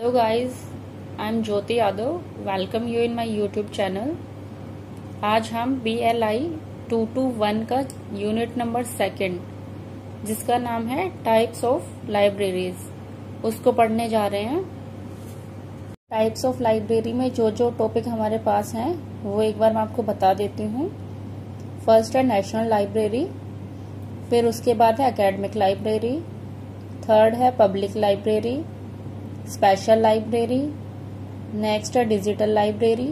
Hello guys, I am Jyoti Yadav. Welcome you in my YouTube channel. आज हम BLI 221 का unit number 2 जिसका नाम है टाइप्स ऑफ लाइब्रेरीज उसको पढ़ने जा रहे हैं। टाइप्स ऑफ लाइब्रेरी में जो जो टॉपिक हमारे पास हैं वो एक बार मैं आपको बता देती हूँ। फर्स्ट है नेशनल लाइब्रेरी, फिर उसके बाद है एकेडमिक लाइब्रेरी, थर्ड है public library, special library, next है डिजिटल लाइब्रेरी,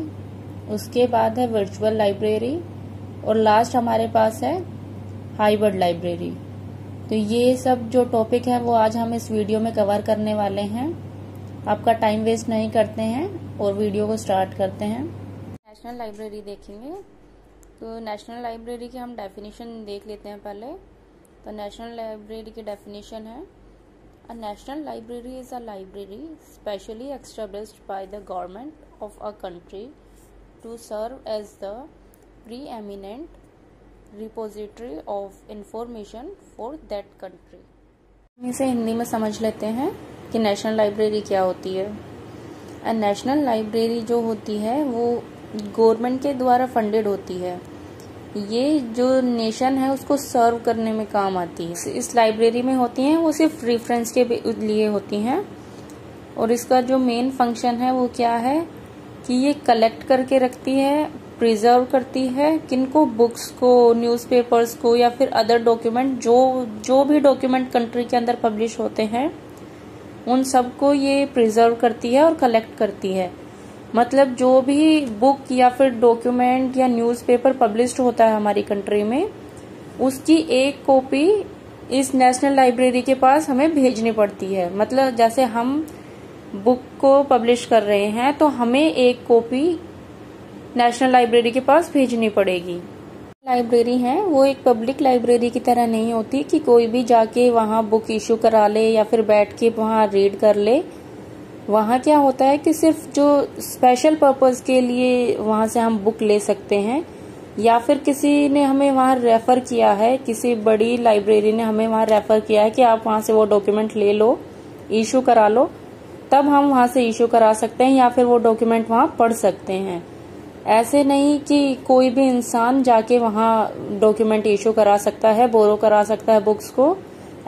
उसके बाद है वर्चुअल लाइब्रेरी और लास्ट हमारे पास है हाइब्रिड लाइब्रेरी। तो ये सब जो टॉपिक है वो आज हम इस वीडियो में कवर करने वाले हैं। आपका टाइम वेस्ट नहीं करते हैं और वीडियो को स्टार्ट करते हैं। नेशनल लाइब्रेरी देखेंगे तो नेशनल लाइब्रेरी की हम डेफिनेशन देख लेते हैं पहले। तो नेशनल लाइब्रेरी की डेफिनेशन है A national library is a library specially established by the government of a country to serve as the preeminent repository of information for that country। इसे हिंदी में समझ लेते हैं कि नेशनल लाइब्रेरी क्या होती है। नेशनल लाइब्रेरी जो होती है वो गवर्नमेंट के द्वारा फंडेड होती है। ये जो नेशन है उसको सर्व करने में काम आती है। इस लाइब्रेरी में होती हैं वो सिर्फ रेफरेंस के लिए होती हैं और इसका जो मेन फंक्शन है वो क्या है कि ये कलेक्ट करके रखती है, प्रिजर्व करती है किनको, बुक्स को, न्यूज़पेपर्स को या फिर अदर डॉक्यूमेंट जो भी डॉक्यूमेंट कंट्री के अंदर पब्लिश होते हैं उन सबको ये प्रिजर्व करती है और कलेक्ट करती है। मतलब जो भी बुक या फिर डॉक्यूमेंट या न्यूज़पेपर पब्लिश्ड होता है हमारी कंट्री में उसकी एक कॉपी इस नेशनल लाइब्रेरी के पास हमें भेजनी पड़ती है। मतलब जैसे हम बुक को पब्लिश कर रहे हैं तो हमें एक कॉपी नेशनल लाइब्रेरी के पास भेजनी पड़ेगी। लाइब्रेरी है वो एक पब्लिक लाइब्रेरी की तरह नहीं होती कि कोई भी जाके वहाँ बुक इशू करा ले या फिर बैठ के वहाँ रीड कर ले। वहाँ क्या होता है कि सिर्फ जो स्पेशल पर्पस के लिए वहाँ से हम बुक ले सकते हैं या फिर किसी ने हमें वहाँ रेफर किया है, किसी बड़ी लाइब्रेरी ने हमें वहाँ रेफर किया है कि आप वहाँ से वो डॉक्यूमेंट ले लो, इशू करा लो, तब हम वहाँ से इशू करा सकते हैं या फिर वो डॉक्यूमेंट वहाँ पढ़ सकते हैं। ऐसे नहीं कि कोई भी इंसान जाके वहाँ डॉक्यूमेंट इशू करा सकता है, बोरो करा सकता है बुक्स को,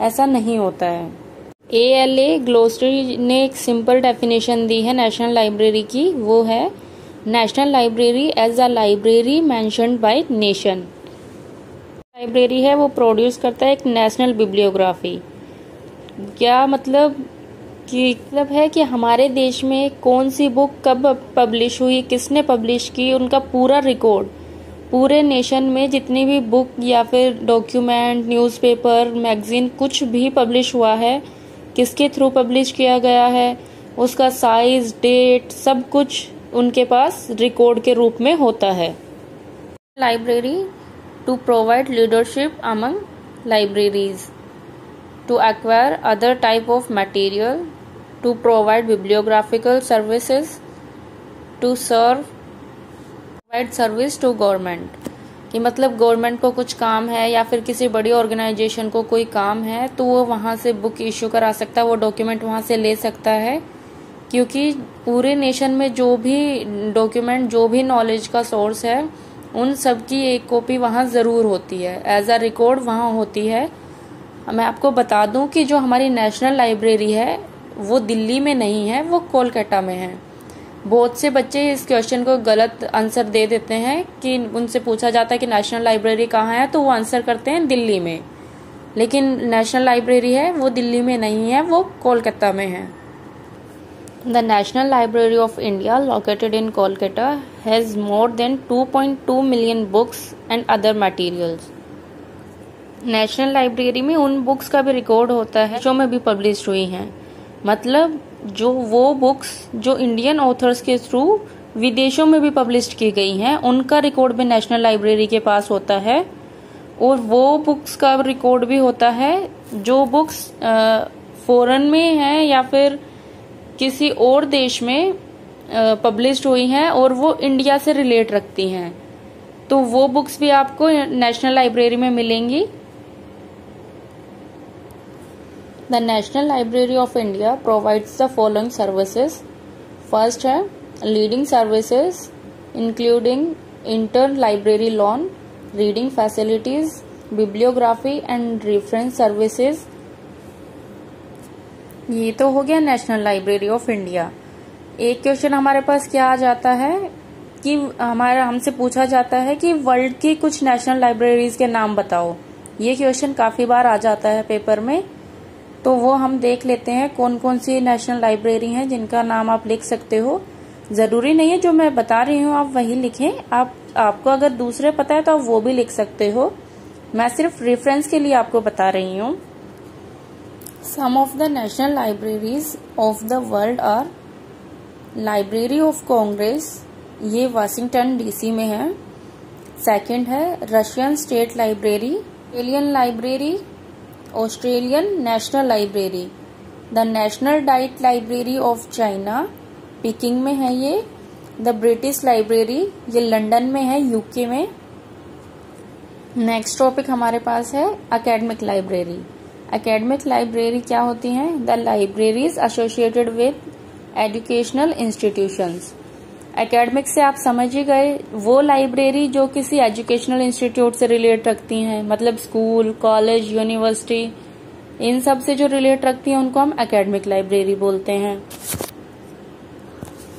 ऐसा नहीं होता है। ALA ग्लोसरी ने एक सिंपल डेफिनेशन दी है नेशनल लाइब्रेरी की, वो है national library as a library mentioned by nation. Library है वो प्रोड्यूस करता है एक नेशनल बिब्लियोग्राफी। क्या मतलब है कि हमारे देश में कौन सी बुक कब पब्लिश हुई, किसने पब्लिश की, उनका पूरा रिकॉर्ड, पूरे नेशन में जितनी भी बुक या फिर डॉक्यूमेंट, न्यूज़पेपर, मैगजीन कुछ भी पब्लिश हुआ है, किसके थ्रू पब्लिश किया गया है, उसका साइज, डेट, सब कुछ उनके पास रिकॉर्ड के रूप में होता है। Library to provide leadership among libraries, to acquire other type of material, to provide bibliographical services, to provide service to government. कि मतलब गवर्नमेंट को कुछ काम है या फिर किसी बड़ी ऑर्गेनाइजेशन को कोई काम है तो वो वहाँ से बुक इश्यू करा सकता है, वो डॉक्यूमेंट वहाँ से ले सकता है। क्योंकि पूरे नेशन में जो भी डॉक्यूमेंट, जो भी नॉलेज का सोर्स है उन सब की एक कॉपी वहाँ ज़रूर होती है, एज अ रिकॉर्ड वहाँ होती है। मैं आपको बता दूं कि जो हमारी नेशनल लाइब्रेरी है वो दिल्ली में नहीं है, वो कोलकाता में है। बहुत से बच्चे इस क्वेश्चन को गलत आंसर दे देते हैं कि उनसे पूछा जाता है कि नेशनल लाइब्रेरी कहाँ है तो वो आंसर करते हैं दिल्ली में, लेकिन नेशनल लाइब्रेरी है वो दिल्ली में नहीं है, वो कोलकाता में है। The national library of India located in Kolkata has more than 2.2 million books and other materials. National library में उन बुक्स का भी रिकॉर्ड होता है जो में भी पब्लिश हुई हैं। मतलब जो वो बुक्स जो इंडियन ऑथर्स के थ्रू विदेशों में भी पब्लिश की गई हैं उनका रिकॉर्ड भी नेशनल लाइब्रेरी के पास होता है। और वो बुक्स का रिकॉर्ड भी होता है जो बुक्स फॉरेन में हैं या फिर किसी और देश में पब्लिश हुई हैं और वो इंडिया से रिलेट रखती हैं, तो वो बुक्स भी आपको नेशनल लाइब्रेरी में मिलेंगी। The national library of India provides the following services. First है leading services including inter library loan, reading facilities, bibliography and reference services. ये तो हो गया नेशनल लाइब्रेरी ऑफ इंडिया। एक क्वेश्चन हमारे पास क्या आ जाता है कि हमसे पूछा जाता है कि वर्ल्ड की कुछ नेशनल लाइब्रेरीज के नाम बताओ। ये क्वेश्चन काफी बार आ जाता है पेपर में, तो वो हम देख लेते हैं कौन कौन सी नेशनल लाइब्रेरी हैं जिनका नाम आप लिख सकते हो। जरूरी नहीं है जो मैं बता रही हूँ आप वही लिखें, आपको अगर दूसरे पता है तो आप वो भी लिख सकते हो। मैं सिर्फ रेफरेंस के लिए आपको बता रही हूँ। Some of the national libraries of the world are library of Congress, ये वाशिंगटन डीसी में है। सेकंड है Russian state library, Australian library, Australian national library, the national diet library of China, Peking में है ये। द ब्रिटिश लाइब्रेरी, ये London में है, यूके में। नेक्स्ट टॉपिक हमारे पास है एकेडमिक लाइब्रेरी। एकेडमिक लाइब्रेरी क्या होती हैं? The libraries associated with educational institutions. Academic से आप समझ ही गए, वो लाइब्रेरी जो किसी एजुकेशनल इंस्टीट्यूट से रिलेट रखती हैं, मतलब स्कूल, कॉलेज, यूनिवर्सिटी, इन सब से जो रिलेट रखती हैं उनको हम एकेडमिक लाइब्रेरी बोलते हैं।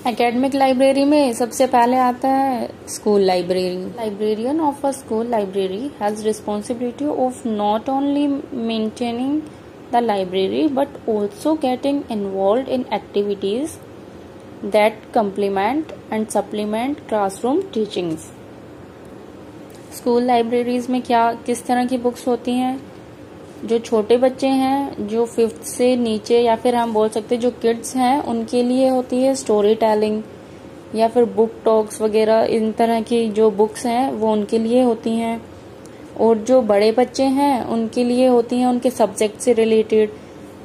एकेडमिक लाइब्रेरी में सबसे पहले आता है school library. Librarian of a school library has responsibility of not only maintaining the library but also getting involve in activities that complement and supplement classroom teachings। School libraries में किस तरह की books होती हैं? जो छोटे बच्चे हैं, जो 5th से नीचे, या फिर हम बोल सकते हैं जो किड्स हैं, उनके लिए होती है स्टोरी टेलिंग या फिर बुक टॉक्स वगैरह। इन तरह की जो बुक्स हैं वो उनके लिए होती हैं। और जो बड़े बच्चे हैं उनके लिए होती हैं उनके सब्जेक्ट से रिलेटेड।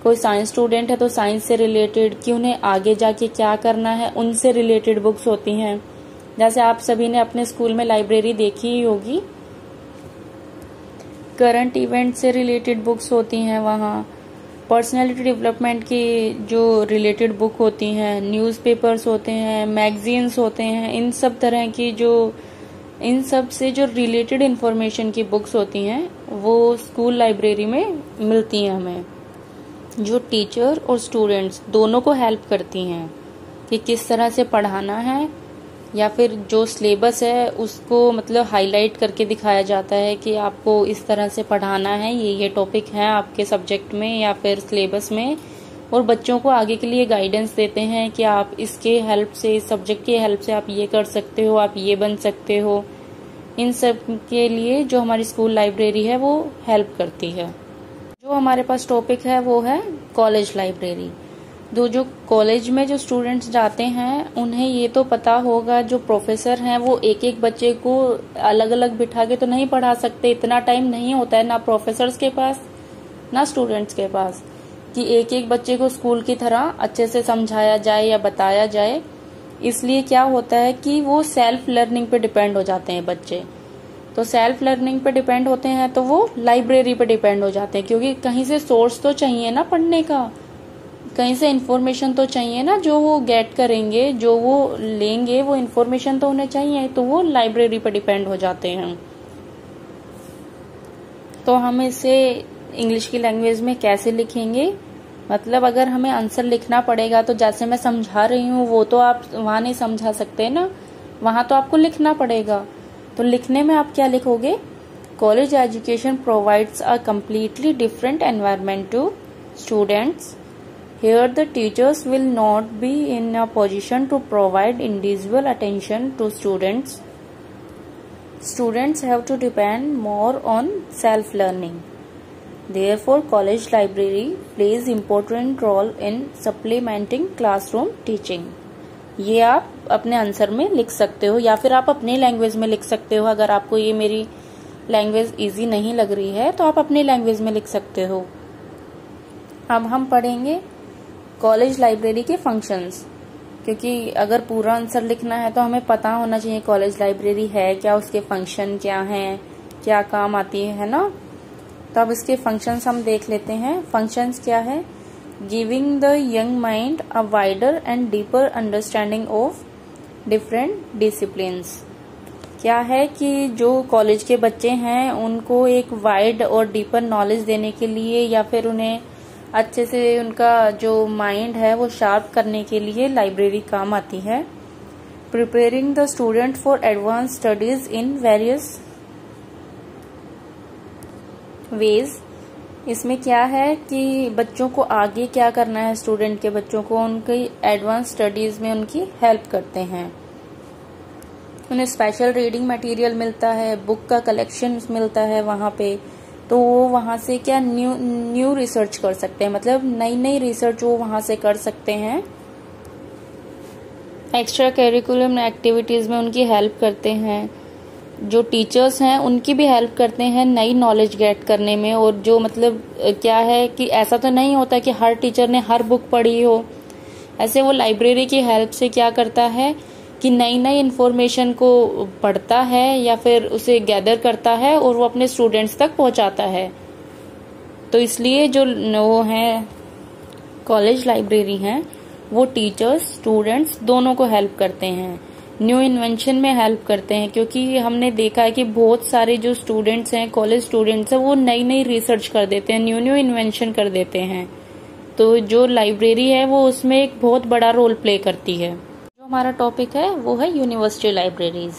कोई साइंस स्टूडेंट है तो साइंस से रिलेटेड, कि उन्हें आगे जाके क्या करना है उनसे रिलेटेड बुक्स होती हैं। जैसे आप सभी ने अपने स्कूल में लाइब्रेरी देखी ही होगी। करंट इवेंट से रिलेटेड बुक्स होती हैं वहाँ। पर्सनालिटी डेवलपमेंट की जो रिलेटेड बुक होती हैं, न्यूज़पेपर्स होते हैं, मैगजीन्स होते हैं, इन सब तरह की इन सब से जो रिलेटेड इंफॉर्मेशन की बुक्स होती हैं वो स्कूल लाइब्रेरी में मिलती हैं हमें, जो टीचर और स्टूडेंट्स दोनों को हेल्प करती हैं कि किस तरह से पढ़ाना है, या फिर जो सिलेबस है उसको मतलब हाईलाइट करके दिखाया जाता है कि आपको इस तरह से पढ़ाना है, ये टॉपिक है आपके सब्जेक्ट में या फिर सिलेबस में। और बच्चों को आगे के लिए गाइडेंस देते हैं कि आप इसके हेल्प से, इस सब्जेक्ट की हेल्प से आप ये कर सकते हो, आप ये बन सकते हो। इन सब के लिए जो हमारी स्कूल लाइब्रेरी है वो हेल्प करती है। जो हमारे पास टॉपिक है वो है कॉलेज लाइब्रेरी। जो कॉलेज में जो स्टूडेंट्स जाते हैं उन्हें ये तो पता होगा, जो प्रोफेसर हैं वो एक एक बच्चे को अलग अलग बिठा के तो नहीं पढ़ा सकते, इतना टाइम नहीं होता है ना प्रोफेसर्स के पास ना स्टूडेंट्स के पास कि एक एक बच्चे को स्कूल की तरह अच्छे से समझाया जाए या बताया जाए। इसलिए क्या होता है कि वो सेल्फ लर्निंग पे डिपेंड हो जाते हैं बच्चे। तो सेल्फ लर्निंग पे डिपेंड होते हैं तो वो लाइब्रेरी पे डिपेंड हो जाते हैं, क्योंकि कहीं से सोर्स तो चाहिए ना पढ़ने का, कहीं से इन्फॉर्मेशन तो चाहिए ना, जो वो गेट करेंगे, जो वो लेंगे, वो इन्फॉर्मेशन तो उन्हें चाहिए, तो वो लाइब्रेरी पे डिपेंड हो जाते हैं। तो हम इसे इंग्लिश की लैंग्वेज में कैसे लिखेंगे? मतलब अगर हमें आंसर लिखना पड़ेगा तो जैसे मैं समझा रही हूँ वो तो आप वहां नहीं समझा सकते ना, वहां तो आपको लिखना पड़ेगा। तो लिखने में आप क्या लिखोगे? College education provides a completely different environment to students. Here the teachers will not be in a position to provide individual attention to students. Students have to depend more on self-learning. Therefore, college library plays important role in supplementing classroom teaching. ये आप अपने answer में लिख सकते हो या फिर आप अपनी लैंग्वेज में लिख सकते हो। अगर आपको ये मेरी लैंग्वेज इजी नहीं लग रही है तो आप अपनी लैंग्वेज में लिख सकते हो। अब हम पढ़ेंगे कॉलेज लाइब्रेरी के फंक्शंस, क्योंकि अगर पूरा आंसर लिखना है तो हमें पता होना चाहिए कॉलेज लाइब्रेरी है क्या, उसके फंक्शन क्या हैं, क्या काम आती है ना। तो अब इसके फंक्शंस हम देख लेते हैं। फंक्शंस क्या है? Giving the young mind a wider and deeper understanding of different disciplines. क्या है कि जो कॉलेज के बच्चे हैं उनको एक वाइड और डीपर नॉलेज देने के लिए या फिर उन्हें अच्छे से उनका जो माइंड है वो शार्प करने के लिए लाइब्रेरी काम आती है। Preparing the student for advance studies in various ways. इसमें क्या है कि बच्चों को आगे क्या करना है, स्टूडेंट के बच्चों को उनकी एडवांस स्टडीज में उनकी हेल्प करते हैं। उन्हें स्पेशल रीडिंग मटेरियल मिलता है, बुक का कलेक्शन मिलता है वहां पे, तो वो वहां से क्या न्यू रिसर्च कर सकते हैं, मतलब नई रिसर्च वो वहां से कर सकते हैं। एक्स्ट्रा करिकुलम एक्टिविटीज में उनकी हेल्प करते हैं। जो टीचर्स हैं उनकी भी हेल्प करते हैं नई नॉलेज गेट करने में। और जो मतलब क्या है कि ऐसा तो नहीं होता कि हर टीचर ने हर बुक पढ़ी हो, ऐसे वो लाइब्रेरी की हेल्प से क्या करता है कि नई इन्फॉर्मेशन को पढ़ता है या फिर उसे गैदर करता है और वो अपने स्टूडेंट्स तक पहुंचाता है। तो इसलिए जो वो है कॉलेज लाइब्रेरी हैं वो टीचर्स स्टूडेंट्स दोनों को हेल्प करते हैं, न्यू इन्वेंशन में हेल्प करते हैं। क्योंकि हमने देखा है कि बहुत सारे जो स्टूडेंट्स हैं, कॉलेज स्टूडेंट्स हैं, वो नई रिसर्च कर देते हैं, न्यू इन्वेंशन कर देते हैं। तो जो लाइब्रेरी है वो उसमें एक बहुत बड़ा रोल प्ले करती है। जो हमारा टॉपिक है वो है university libraries.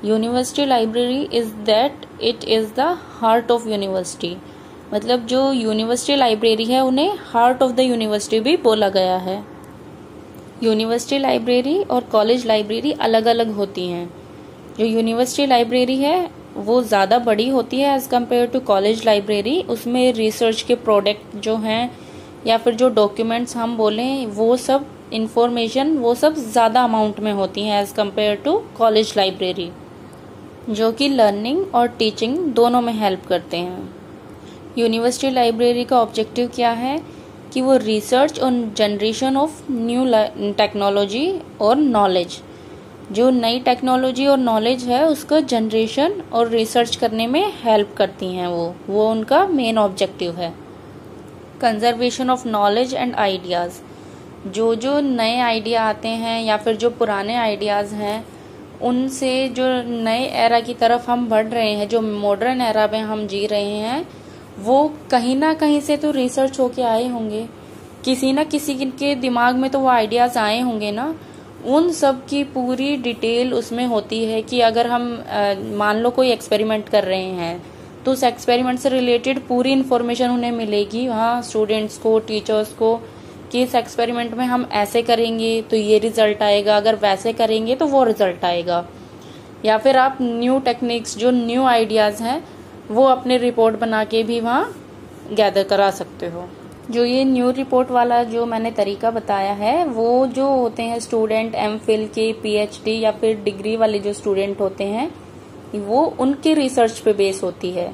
University library is that it is the heart of university. मतलब जो यूनिवर्सिटी लाइब्रेरी है उन्हें हार्ट ऑफ द यूनिवर्सिटी भी बोला गया है। यूनिवर्सिटी लाइब्रेरी और कॉलेज लाइब्रेरी अलग अलग होती हैं। जो यूनिवर्सिटी लाइब्रेरी है वो ज़्यादा बड़ी होती है as compare to college library. उसमें रिसर्च के प्रोडक्ट जो हैं या फिर जो डॉक्यूमेंट्स हम बोलें वो सब इंफॉर्मेशन वो सब ज़्यादा अमाउंट में होती हैं as compare to college library, जो कि लर्निंग और टीचिंग दोनों में हेल्प करते हैं। यूनिवर्सिटी लाइब्रेरी का ऑब्जेक्टिव क्या है कि वो रिसर्च और जनरेशन ऑफ न्यू टेक्नोलॉजी और नॉलेज, जो नई टेक्नोलॉजी और नॉलेज है उसका जनरेशन और रिसर्च करने में हेल्प करती हैं। वो उनका मेन ऑब्जेक्टिव है। Conservation of knowledge and ideas, जो नए आइडिया आते हैं या फिर जो पुराने आइडियाज़ हैं उनसे जो नए एरा की तरफ हम बढ़ रहे हैं, जो मॉडर्न एरा में हम जी रहे हैं, वो कहीं ना कहीं से तो रिसर्च होके आए होंगे, किसी न किसी के दिमाग में तो वो आइडियाज़ आए होंगे ना। उन सब की पूरी डिटेल उसमें होती है कि अगर हम मान लो कोई एक्सपेरिमेंट कर रहे हैं तो उस एक्सपेरिमेंट से रिलेटेड पूरी इन्फॉर्मेशन उन्हें मिलेगी वहाँ स्टूडेंट्स को, टीचर्स को, कि इस एक्सपेरिमेंट में हम ऐसे करेंगे तो ये रिजल्ट आएगा, अगर वैसे करेंगे तो वो रिजल्ट आएगा। या फिर आप न्यू टेक्निक्स, जो न्यू आइडियाज़ हैं वो अपने रिपोर्ट बना के भी वहाँ गैदर करा सकते हो। जो ये न्यू रिपोर्ट वाला जो मैंने तरीका बताया है वो जो होते हैं स्टूडेंट एमफिल के, पीएचडी या फिर डिग्री वाले जो स्टूडेंट होते हैं वो उनके रिसर्च पे बेस होती है।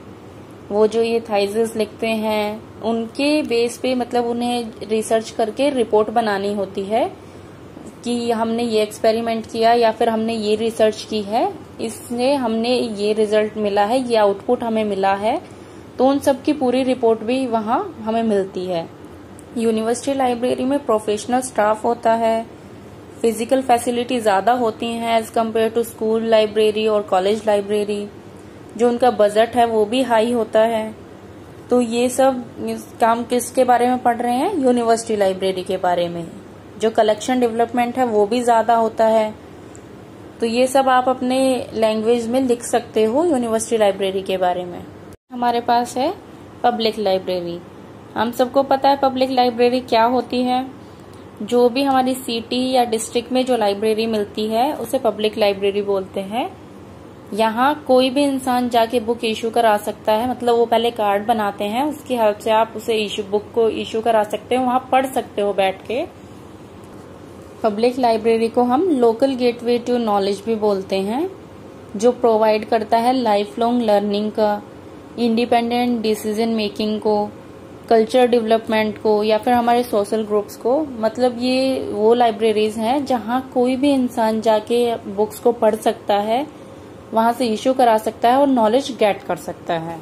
वो जो ये थीसिस लिखते हैं उनके बेस पे, मतलब उन्हें रिसर्च करके रिपोर्ट बनानी होती है कि हमने ये एक्सपेरिमेंट किया या फिर हमने ये रिसर्च की है, इससे हमने ये रिजल्ट मिला है, ये आउटपुट हमें मिला है। तो उन सब की पूरी रिपोर्ट भी वहाँ हमें मिलती है। यूनिवर्सिटी लाइब्रेरी में प्रोफेशनल स्टाफ होता है, फिजिकल फैसिलिटी ज़्यादा होती हैं as compare to school library और कॉलेज लाइब्रेरी। जो उनका बजट है वो भी हाई होता है। तो ये सब काम किसके बारे में पढ़ रहे हैं? यूनिवर्सिटी लाइब्रेरी के बारे में। जो कलेक्शन डेवलपमेंट है वो भी ज़्यादा होता है। तो ये सब आप अपने लैंग्वेज में लिख सकते हो यूनिवर्सिटी लाइब्रेरी के बारे में। हमारे पास है पब्लिक लाइब्रेरी। हम सबको पता है पब्लिक लाइब्रेरी क्या होती है। जो भी हमारी सिटी या डिस्ट्रिक्ट में जो लाइब्रेरी मिलती है उसे पब्लिक लाइब्रेरी बोलते हैं। यहाँ कोई भी इंसान जाके बुक इशू करा सकता है, मतलब वो पहले कार्ड बनाते हैं, उसकी हेल्प से आप उसे बुक को इशू करा सकते हो, वहाँ पढ़ सकते हो बैठ के। पब्लिक लाइब्रेरी को हम लोकल गेटवे टू नॉलेज भी बोलते हैं, जो प्रोवाइड करता है लाइफ लॉन्ग लर्निंग का, इंडिपेंडेंट डिसीजन मेकिंग को, कल्चर डेवलपमेंट को या फिर हमारे सोशल ग्रुप्स को। मतलब ये वो लाइब्रेरीज हैं जहाँ कोई भी इंसान जाके बुक्स को पढ़ सकता है, वहां से इशू करा सकता है और नॉलेज गेट कर सकता है।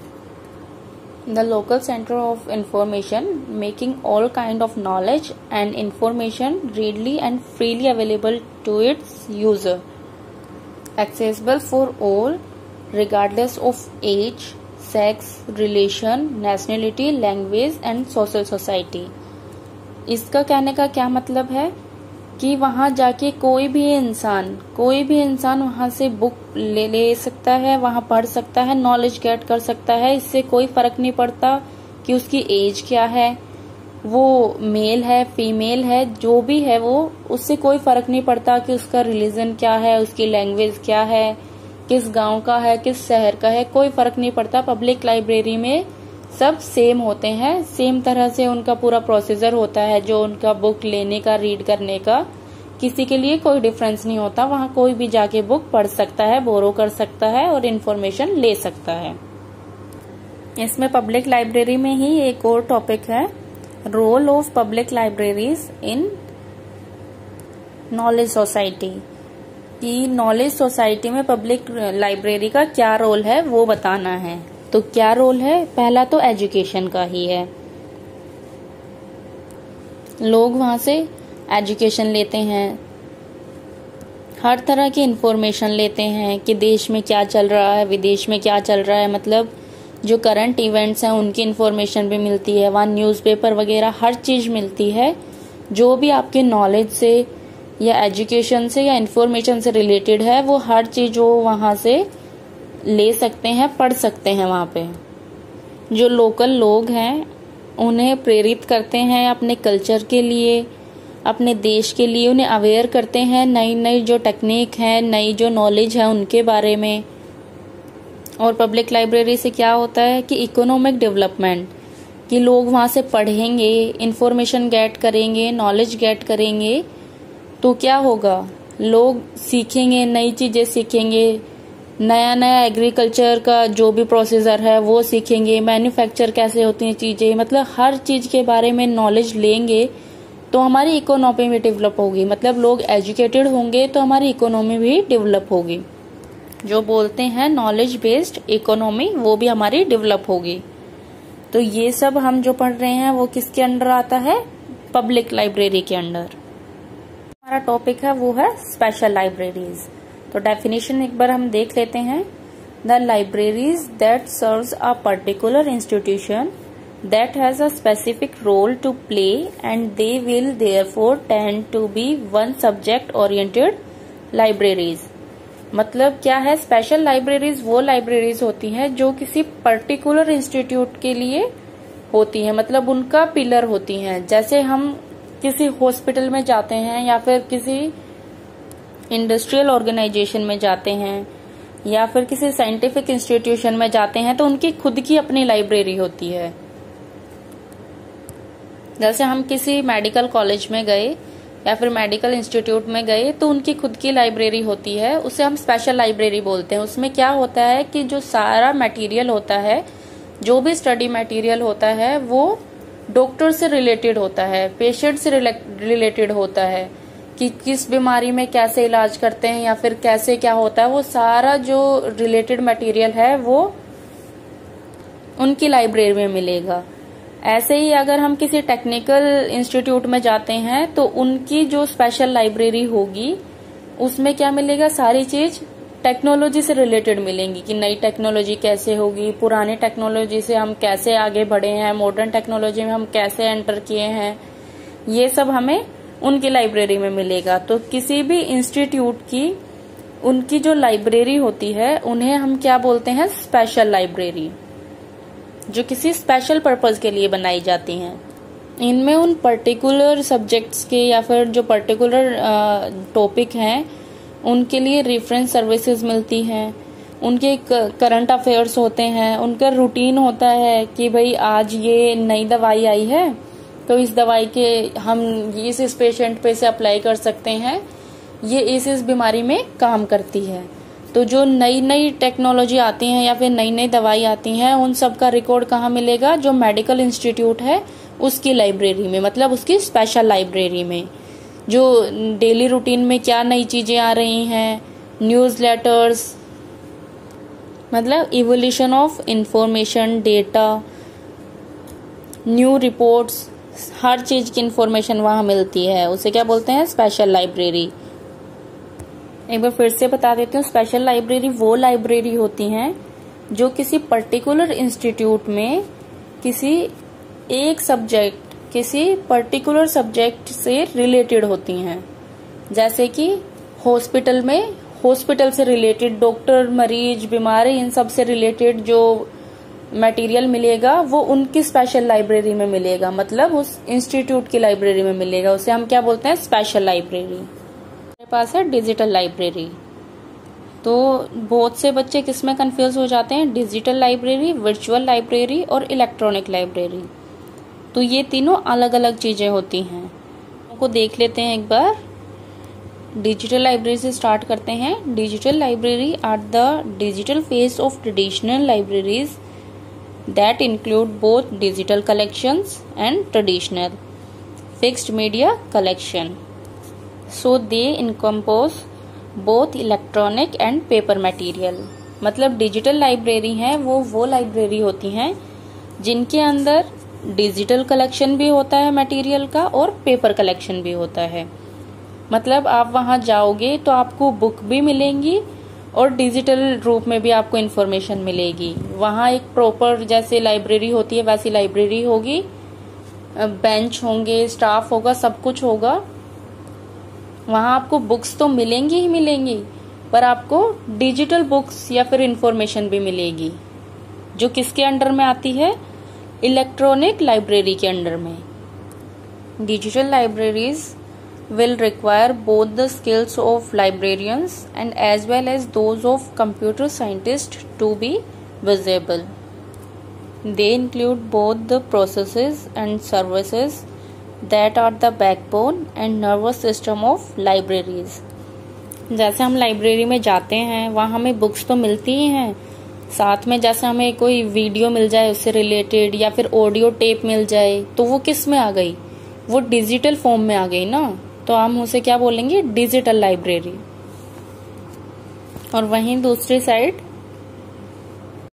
The local center of information, making all kind of knowledge and information readily and freely available to its user, accessible for all regardless of age, sex, relation, nationality, language and social society। इसका कहने का क्या मतलब है कि वहां जाके कोई भी इंसान वहां से बुक ले सकता है, वहां पढ़ सकता है, नॉलेज गेट कर सकता है। इससे कोई फर्क नहीं पड़ता कि उसकी एज क्या है, वो मेल है, फीमेल है, जो भी है वो, उससे कोई फर्क नहीं पड़ता कि उसका रिलीजन क्या है, उसकी लैंग्वेज क्या है, किस गांव का है, किस शहर का है, कोई फर्क नहीं पड़ता। पब्लिक लाइब्रेरी में सब सेम होते हैं, सेम तरह से उनका पूरा प्रोसीजर होता है, जो उनका बुक लेने का, रीड करने का, किसी के लिए कोई डिफरेंस नहीं होता। वहां कोई भी जाके बुक पढ़ सकता है, बोरो कर सकता है और इन्फॉर्मेशन ले सकता है। इसमें पब्लिक लाइब्रेरी में ही एक और टॉपिक है, role of public libraries in knowledge society, कि नॉलेज सोसाइटी में पब्लिक लाइब्रेरी का क्या रोल है वो बताना है। तो क्या रोल है? पहला तो एजुकेशन का ही है। लोग वहां से एजुकेशन लेते हैं, हर तरह की इंफॉर्मेशन लेते हैं कि देश में क्या चल रहा है, विदेश में क्या चल रहा है, मतलब जो करंट इवेंट्स हैं उनकी इंफॉर्मेशन भी मिलती है वहाँ, न्यूज़पेपर वगैरह हर चीज मिलती है। जो भी आपके नॉलेज से या एजुकेशन से या इंफॉर्मेशन से रिलेटेड है, वो हर चीज वो वहां से ले सकते हैं, पढ़ सकते हैं। वहां पे जो लोकल लोग हैं उन्हें प्रेरित करते हैं अपने कल्चर के लिए, अपने देश के लिए, उन्हें अवेयर करते हैं नई नई जो टेक्निक है, नई जो नॉलेज है उनके बारे में। और पब्लिक लाइब्रेरी से क्या होता है कि इकोनॉमिक डेवलपमेंट, कि लोग वहां से पढ़ेंगे, इंफॉर्मेशन गेट करेंगे, नॉलेज गेट करेंगे, तो क्या होगा, लोग सीखेंगे, नई चीजें सीखेंगे, नया नया एग्रीकल्चर का जो भी प्रोसीजर है वो सीखेंगे, मैन्युफैक्चर कैसे होती हैं चीजें, मतलब हर चीज के बारे में नॉलेज लेंगे तो हमारी इकोनॉमी भी डेवलप होगी। मतलब लोग एजुकेटेड होंगे तो हमारी इकोनॉमी भी डेवलप होगी। जो बोलते हैं नॉलेज बेस्ड इकोनॉमी, वो भी हमारी डेवलप होगी। तो ये सब हम जो पढ़ रहे हैं वो किसके अंडर आता है? पब्लिक लाइब्रेरी के अंडर। हमारा टॉपिक है वो है स्पेशल लाइब्रेरीज। तो डेफिनेशन एक बार हम देख लेते हैं। The libraries that serves a particular institution that has a specific role to play and they will therefore tend to be one subject oriented libraries। मतलब क्या है? स्पेशल लाइब्रेरीज वो लाइब्रेरीज होती हैं जो किसी पर्टिकुलर इंस्टीट्यूट के लिए होती हैं, मतलब उनका पिलर होती हैं। जैसे हम किसी हॉस्पिटल में जाते हैं या फिर किसी इंडस्ट्रियल ऑर्गेनाइजेशन में जाते हैं या फिर किसी साइंटिफिक इंस्टीट्यूशन में जाते हैं तो उनकी खुद की अपनी लाइब्रेरी होती है। जैसे हम किसी मेडिकल कॉलेज में गए या फिर मेडिकल इंस्टीट्यूट में गए तो उनकी खुद की लाइब्रेरी होती है, उसे हम स्पेशल लाइब्रेरी बोलते हैं। उसमें क्या होता है कि जो सारा मटेरियल होता है, जो भी स्टडी मटेरियल होता है, वो डॉक्टर से रिलेटेड होता है, पेशेंट से रिलेटेड होता है, कि किस बीमारी में कैसे इलाज करते हैं या फिर कैसे क्या होता है, वो सारा जो रिलेटेड मटेरियल है वो उनकी लाइब्रेरी में मिलेगा। ऐसे ही अगर हम किसी टेक्निकल इंस्टीट्यूट में जाते हैं तो उनकी जो स्पेशल लाइब्रेरी होगी उसमें क्या मिलेगा? सारी चीज टेक्नोलॉजी से रिलेटेड मिलेंगी, कि नई टेक्नोलॉजी कैसे होगी, पुरानी टेक्नोलॉजी से हम कैसे आगे बढ़े हैं, मॉडर्न टेक्नोलॉजी में हम कैसे एंटर किए हैं, ये सब हमें उनकी लाइब्रेरी में मिलेगा। तो किसी भी इंस्टीट्यूट की उनकी जो लाइब्रेरी होती है उन्हें हम क्या बोलते हैं? स्पेशल लाइब्रेरी, जो किसी स्पेशल पर्पज के लिए बनाई जाती हैं। इनमें उन पर्टिकुलर सब्जेक्ट्स के या फिर जो पर्टिकुलर टॉपिक हैं उनके लिए रेफरेंस सर्विसेज मिलती हैं, उनके करंट अफेयर्स होते हैं, उनका रूटीन होता है कि भाई आज ये नई दवाई आई है तो इस दवाई के हम इस पेशेंट पे से अप्लाई कर सकते हैं, ये इस बीमारी में काम करती है। तो जो नई नई टेक्नोलॉजी आती हैं या फिर नई नई दवाई आती हैं उन सब का रिकॉर्ड कहाँ मिलेगा? जो मेडिकल इंस्टीट्यूट है उसकी लाइब्रेरी में, मतलब उसकी स्पेशल लाइब्रेरी में। जो डेली रूटीन में क्या नई चीजें आ रही हैं, न्यूज लेटर्स, मतलब evolution of information, data, new reports, हर चीज की इंफॉर्मेशन वहां मिलती है। उसे क्या बोलते हैं? Special library. एक बार फिर से बता देती हूँ, स्पेशल लाइब्रेरी वो लाइब्रेरी होती हैं जो किसी पर्टिकुलर इंस्टीट्यूट में किसी एक सब्जेक्ट, किसी पर्टिकुलर सब्जेक्ट से रिलेटेड होती हैं। जैसे कि हॉस्पिटल में, हॉस्पिटल से रिलेटेड, डॉक्टर, मरीज, बीमारी, इन सब से रिलेटेड जो मटेरियल मिलेगा वो उनकी स्पेशल लाइब्रेरी में मिलेगा, मतलब उस इंस्टीट्यूट की लाइब्रेरी में मिलेगा। उसे हम क्या बोलते हैं? Special library. हमारे पास है डिजिटल लाइब्रेरी। तो बहुत से बच्चे किसमें कंफ्यूज हो जाते हैं? डिजिटल लाइब्रेरी, वर्चुअल लाइब्रेरी और इलेक्ट्रॉनिक लाइब्रेरी। तो ये तीनों अलग अलग चीजें होती हैं। उनको देख लेते हैं एक बार। डिजिटल लाइब्रेरी से स्टार्ट करते हैं। Digital library are the digital face of traditional libraries that include both digital collections and traditional fixed media collection. So they encompass both electronic and paper material. मतलब डिजिटल लाइब्रेरी है वो library होती हैं जिनके अंदर digital collection भी होता है मटेरियल का और पेपर कलेक्शन भी होता है। मतलब आप वहां जाओगे तो आपको बुक भी मिलेंगी और डिजिटल रूप में भी आपको इन्फॉर्मेशन मिलेगी। वहां एक प्रॉपर जैसे लाइब्रेरी होती है वैसी लाइब्रेरी होगी, बेंच होंगे, स्टाफ होगा, सब कुछ होगा। वहां आपको बुक्स तो मिलेंगी ही मिलेंगी, पर आपको डिजिटल बुक्स या फिर इन्फॉर्मेशन भी मिलेगी, जो किसके अंडर में आती है? इलेक्ट्रॉनिक लाइब्रेरी के अंडर में। Digital libraries will require both the skills of librarians and as well as those of computer scientists to be visible. They include both the processes and services that are the backbone and nervous system of libraries. जैसे हम library में जाते हैं वहाँ हमें books तो मिलती ही हैं, साथ में जैसे हमें कोई वीडियो मिल जाए उससे रिलेटेड या फिर ऑडियो टेप मिल जाए तो वो किस में आ गई? वो डिजिटल फॉर्म में आ गई ना, तो हम उसे क्या बोलेंगे? Digital library. और वहीं दूसरी साइड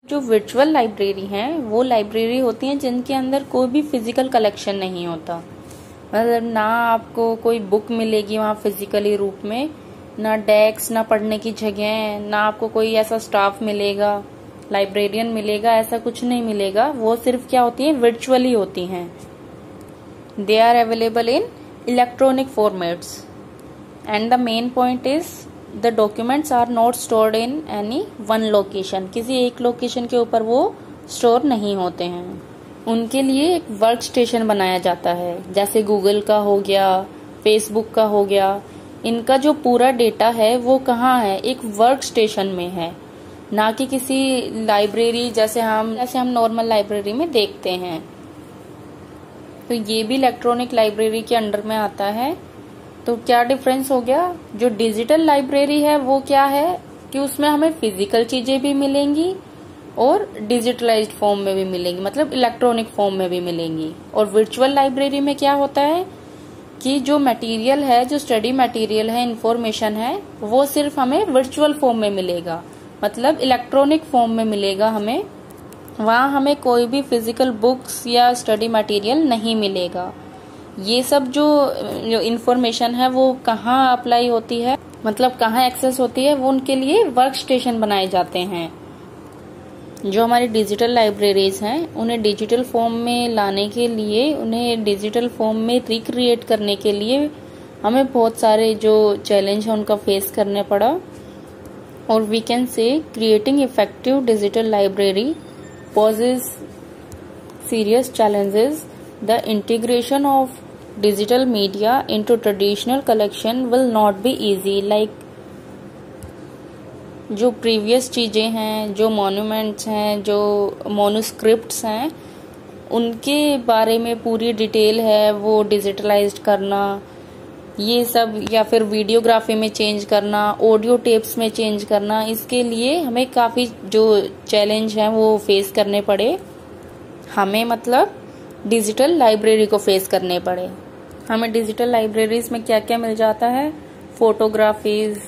जो वर्चुअल लाइब्रेरी है वो लाइब्रेरी होती है जिनके अंदर कोई भी फिजिकल कलेक्शन नहीं होता। मतलब ना आपको कोई बुक मिलेगी वहां फिजिकली रूप में, ना डेस्क, ना पढ़ने की जगह, ना आपको कोई ऐसा स्टाफ मिलेगा, लाइब्रेरियन मिलेगा, ऐसा कुछ नहीं मिलेगा। वो सिर्फ क्या होती है? वर्चुअली होती हैं। They are available in electronic formats and the main point is the documents are not stored in any one location. किसी एक लोकेशन के ऊपर वो स्टोर नहीं होते हैं। उनके लिए एक वर्क स्टेशन बनाया जाता है, जैसे गूगल का हो गया, फेसबुक का हो गया। इनका जो पूरा डेटा है वो कहाँ है? एक वर्क स्टेशन में है, ना कि किसी लाइब्रेरी जैसे हम नॉर्मल लाइब्रेरी में देखते हैं। तो ये भी इलेक्ट्रॉनिक लाइब्रेरी के अंडर में आता है। तो क्या डिफरेंस हो गया? जो डिजिटल लाइब्रेरी है वो क्या है कि उसमें हमें फिजिकल चीजें भी मिलेंगी और डिजिटलाइज्ड फॉर्म में भी मिलेंगी, मतलब इलेक्ट्रॉनिक फॉर्म में भी मिलेंगी। और वर्चुअल लाइब्रेरी में क्या होता है कि जो मटेरियल है, जो स्टडी मटेरियल है, इंफॉर्मेशन है, वो सिर्फ हमें वर्चुअल फॉर्म में मिलेगा, मतलब इलेक्ट्रॉनिक फॉर्म में मिलेगा हमें। वहाँ हमें कोई भी फिजिकल बुक्स या स्टडी मटेरियल नहीं मिलेगा। ये सब जो इंफॉर्मेशन है वो कहाँ अप्लाई होती है, मतलब कहाँ एक्सेस होती है? वो उनके लिए वर्क स्टेशन बनाए जाते हैं। जो हमारी डिजिटल लाइब्रेरीज हैं उन्हें डिजिटल फॉर्म में लाने के लिए, उन्हें डिजिटल फॉर्म में रिक्रिएट करने के लिए हमें बहुत सारे जो चैलेंज है उनका फेस करने पड़ा। और we can say creating effective digital library poses serious challenges. The integration of digital media into traditional collection will not be easy. Like जो प्रीवियस चीजें हैं, जो मॉन्यूमेंट्स हैं, जो मोनोस्क्रिप्ट्स हैं, उनके बारे में पूरी डिटेल है वो डिजिटलाइज्ड करना, ये सब, या फिर वीडियोग्राफी में चेंज करना, ऑडियो टेप्स में चेंज करना, इसके लिए हमें काफी जो चैलेंज हैं वो फेस करने पड़े। हमें मतलब डिजिटल लाइब्रेरी को फेस करने पड़े। हमें डिजिटल लाइब्रेरीज में क्या क्या मिल जाता है? Photographies,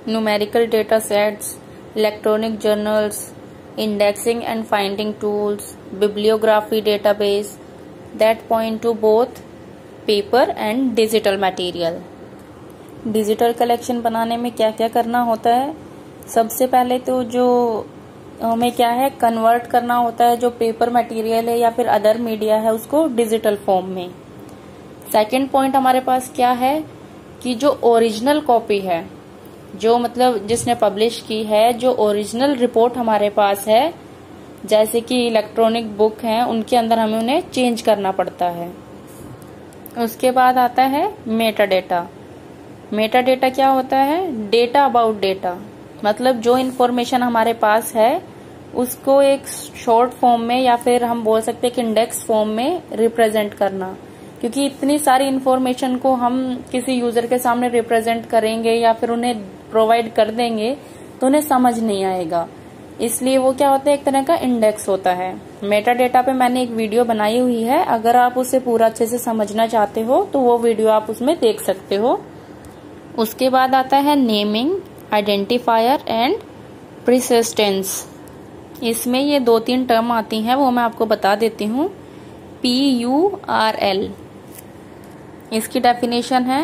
numerical data sets, electronic journals, indexing and finding tools, bibliography database that point to both paper and digital material। Digital collection बनाने में क्या क्या करना होता है? सबसे पहले तो जो हमें क्या है, कन्वर्ट करना होता है जो पेपर मटेरियल है या फिर अदर मीडिया है उसको डिजिटल फॉर्म में। सेकंड पॉइंट हमारे पास क्या है कि जो ओरिजिनल कॉपी है, जो मतलब जिसने पब्लिश की है, जो ओरिजिनल रिपोर्ट हमारे पास है, जैसे कि इलेक्ट्रॉनिक बुक हैं, उनके अंदर हमें उन्हें चेंज करना पड़ता है। उसके बाद आता है मेटा डेटा। मेटा डेटा क्या होता है? डेटा अबाउट डेटा, मतलब जो इन्फॉर्मेशन हमारे पास है उसको एक शॉर्ट फॉर्म में या फिर हम बोल सकते हैं कि इंडेक्स फॉर्म में रिप्रेजेंट करना, क्योंकि इतनी सारी इन्फॉर्मेशन को हम किसी यूजर के सामने रिप्रेजेंट करेंगे या फिर उन्हें प्रोवाइड कर देंगे तो उन्हें समझ नहीं आएगा, इसलिए वो क्या होता है, एक तरह का इंडेक्स होता है। मेटा डेटा पे मैंने एक वीडियो बनाई हुई है, अगर आप उसे पूरा अच्छे से समझना चाहते हो तो वो वीडियो आप उसमें देख सकते हो। उसके बाद आता है नेमिंग, आइडेंटिफायर एंड प्रिसिस्टेंस। इसमें ये 2-3 टर्म आती हैं, वो मैं आपको बता देती हूँ। PURL, इसकी डेफिनेशन है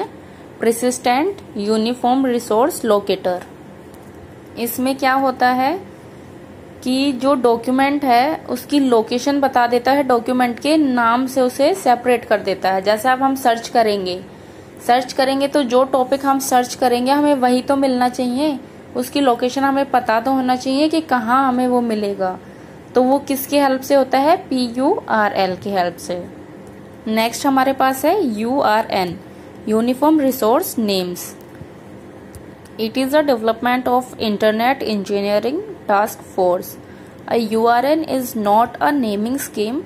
प्रिसिस्टेंट यूनिफॉर्म रिसोर्स लोकेटर। इसमें क्या होता है कि जो डॉक्यूमेंट है उसकी लोकेशन बता देता है, डॉक्यूमेंट के नाम से उसे सेपरेट कर देता है। जैसे अब हम सर्च करेंगे तो जो टॉपिक हम सर्च करेंगे हमें वही तो मिलना चाहिए, उसकी लोकेशन हमें पता तो होना चाहिए कि कहाँ हमें वो मिलेगा। तो वो किसकी हेल्प से होता है? PURL की हेल्प से। नेक्स्ट हमारे पास है URN, uniform resource names. It is a development of internet engineering task force. A URN is not a naming scheme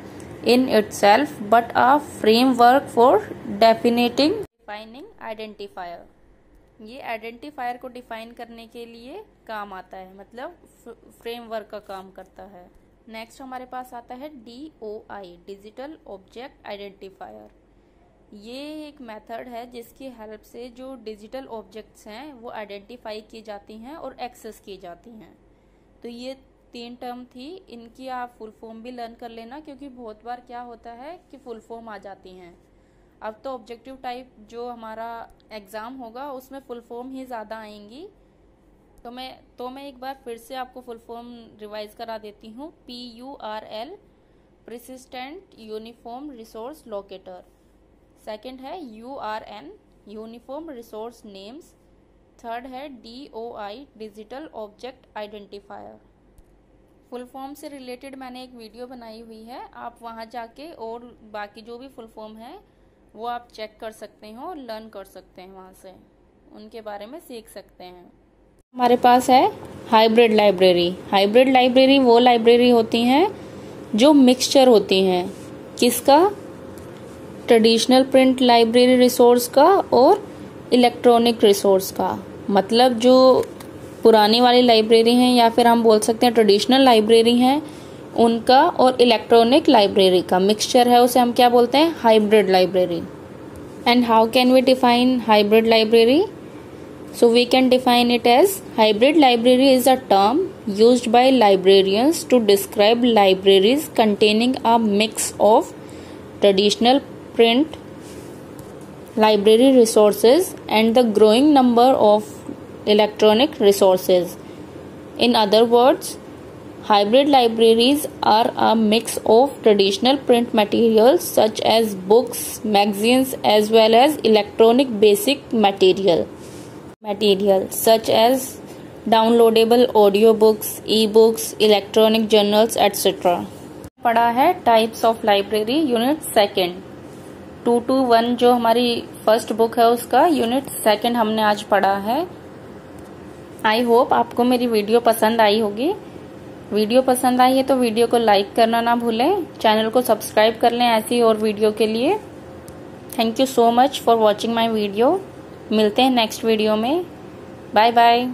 in itself but a framework for defining identifier। ये identifier को define करने के लिए काम आता है, मतलब फ्रेमवर्क का काम करता है। नेक्स्ट हमारे पास आता है DOI, डिजिटल ऑब्जेक्ट आइडेंटिफायर। ये एक मेथड है जिसकी हेल्प से जो डिजिटल ऑब्जेक्ट्स हैं वो आइडेंटिफाई की जाती हैं और एक्सेस की जाती हैं। तो ये 3 टर्म थी, इनकी आप फुल फॉर्म भी लर्न कर लेना, क्योंकि बहुत बार क्या होता है कि फुल फॉर्म आ जाती हैं। अब तो ऑब्जेक्टिव टाइप जो हमारा एग्जाम होगा उसमें फुल फॉर्म ही ज़्यादा आएंगी, तो मैं एक बार फिर से आपको फुल फॉर्म रिवाइज करा देती हूँ। PURL, persistent uniform resource locator. Second है URN, uniform resource names. Third है DOI, digital object identifier. Full form से रिलेटेड मैंने एक वीडियो बनाई हुई है, आप वहाँ जाके और बाकी जो भी फुल फॉर्म है वो आप चेक कर सकते हो और लर्न कर सकते हैं, वहाँ से उनके बारे में सीख सकते हैं। हमारे पास है हाइब्रिड लाइब्रेरी। हाइब्रिड लाइब्रेरी वो लाइब्रेरी होती हैं जो मिक्सचर होती हैं, किसका? ट्रेडिशनल प्रिंट लाइब्रेरी रिसोर्स का और इलेक्ट्रॉनिक रिसोर्स का। मतलब जो पुरानी वाली लाइब्रेरी हैं या फिर हम बोल सकते हैं ट्रेडिशनल लाइब्रेरी हैं, उनका और इलेक्ट्रॉनिक लाइब्रेरी का मिक्सचर है, उसे हम क्या बोलते हैं? Hybrid library. And how can we define hybrid library? So we can define it as hybrid library is a term used by librarians to describe libraries containing a mix of traditional print library resources and the growing number of electronic resources. In other words, hybrid libraries are a mix of traditional print materials such as books, magazines as well as electronic basic material such as downloadable audiobooks, e-books, electronic journals, etc. पढ़ा है types of library unit second. 221 जो हमारी first book है उसका unit second हमने आज पढ़ा है। आई होप आपको मेरी वीडियो पसंद आई होगी। वीडियो पसंद आई है तो वीडियो को लाइक करना ना भूलें, चैनल को सब्सक्राइब कर लें ऐसी और वीडियो के लिए। Thank you so much for watching my video. मिलते हैं नेक्स्ट वीडियो में। Bye bye.